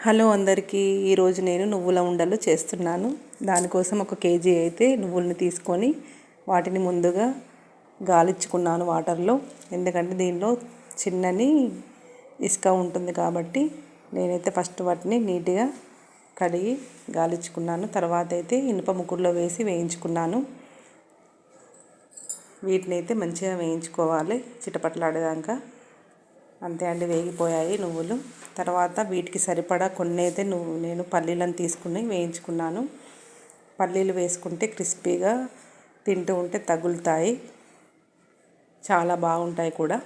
Hello అందరికీ, ఈరోజు నేను నువ్వుల ఉండలు చేస్తున్నాను. దానికోసం 1 కేజీ అయితే నువ్వుల్ని తీసుకొని వాటిని ముందుగా గాలించుకున్నాను వాటర్లో. ఎందుకంటే దీనిలో చిన్నని ఇసుక ఉంటుంది కాబట్టి నేనైతే ఫస్ట్ వాటిని నీట్గా కడిగి గాలించుకున్నాను. తర్వాత అయితే ఇనుప ముకుడులో వేసి వేయించుకున్నాను. వీటిని అయితే మంచిగా వేయించుకోవాలి చిటపట్లాడేదాకా. అంతే అండి, వేగిపోయాయి నువ్వులు. తర్వాత వీటికి సరిపడా కొన్ని అయితే నేను పల్లీలను తీసుకుని వేయించుకున్నాను. పల్లీలు వేసుకుంటే క్రిస్పీగా తింటూ ఉంటే తగులుతాయి, చాలా బాగుంటాయి కూడా.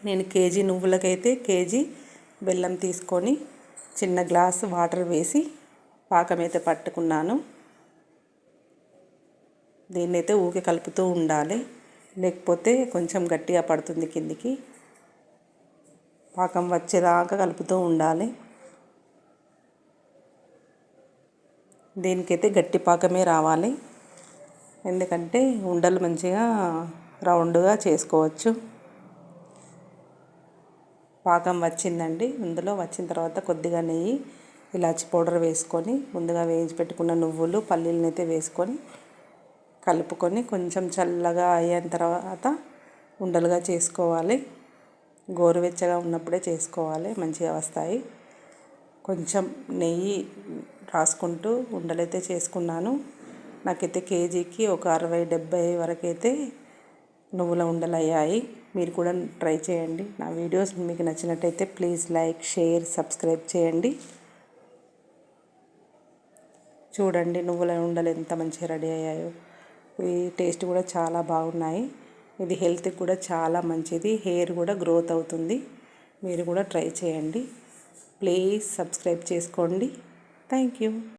నేను కేజీ నువ్వులకైతే కేజీ బెల్లం తీసుకొని చిన్న గ్లాసు వాటర్ వేసి పాకమైతే పట్టుకున్నాను. దీన్నైతే ఊకే కలుపుతూ ఉండాలి, లేకపోతే కొంచెం గట్టిగా పడుతుంది కిందికి. పాకం వచ్చేదాకా కలుపుతూ ఉండాలి. దీనికైతే గట్టి పాకమే రావాలి, ఎందుకంటే ఉండలు మంచిగా రౌండ్గా చేసుకోవచ్చు. పాకం వచ్చిందండి. ఇందులో వచ్చిన తర్వాత కొద్దిగా నెయ్యి, ఇలాచి పౌడర్ వేసుకొని ముందుగా వేయించి పెట్టుకున్న నువ్వులు పల్లీలను అయితే వేసుకొని కలుపుకొని కొంచెం చల్లగా అయిన తర్వాత ఉండలుగా చేసుకోవాలి. గోరువెచ్చగా ఉన్నప్పుడే చేసుకోవాలి, మంచిగా వస్తాయి. కొంచెం నెయ్యి రాసుకుంటూ ఉండలైతే చేసుకున్నాను. నాకైతే కేజీకి ఒక 60-70 వరకు అయితే నువ్వుల ఉండలు అయ్యాయి. మీరు కూడా ట్రై చేయండి. నా వీడియోస్ మీకు నచ్చినట్టయితే ప్లీజ్ లైక్, షేర్, సబ్స్క్రైబ్ చేయండి. చూడండి నువ్వుల ఉండలు ఎంత మంచిగా రెడీ అయ్యాయో. ఈ టేస్ట్ కూడా చాలా బాగున్నాయి. ఇది హెల్త్కి కూడా చాలా మంచిది, హెయిర్ కూడా గ్రోత్ అవుతుంది. మీరు కూడా ట్రై చేయండి. ప్లీజ్ సబ్స్క్రైబ్ చేసుకోండి. Thank you.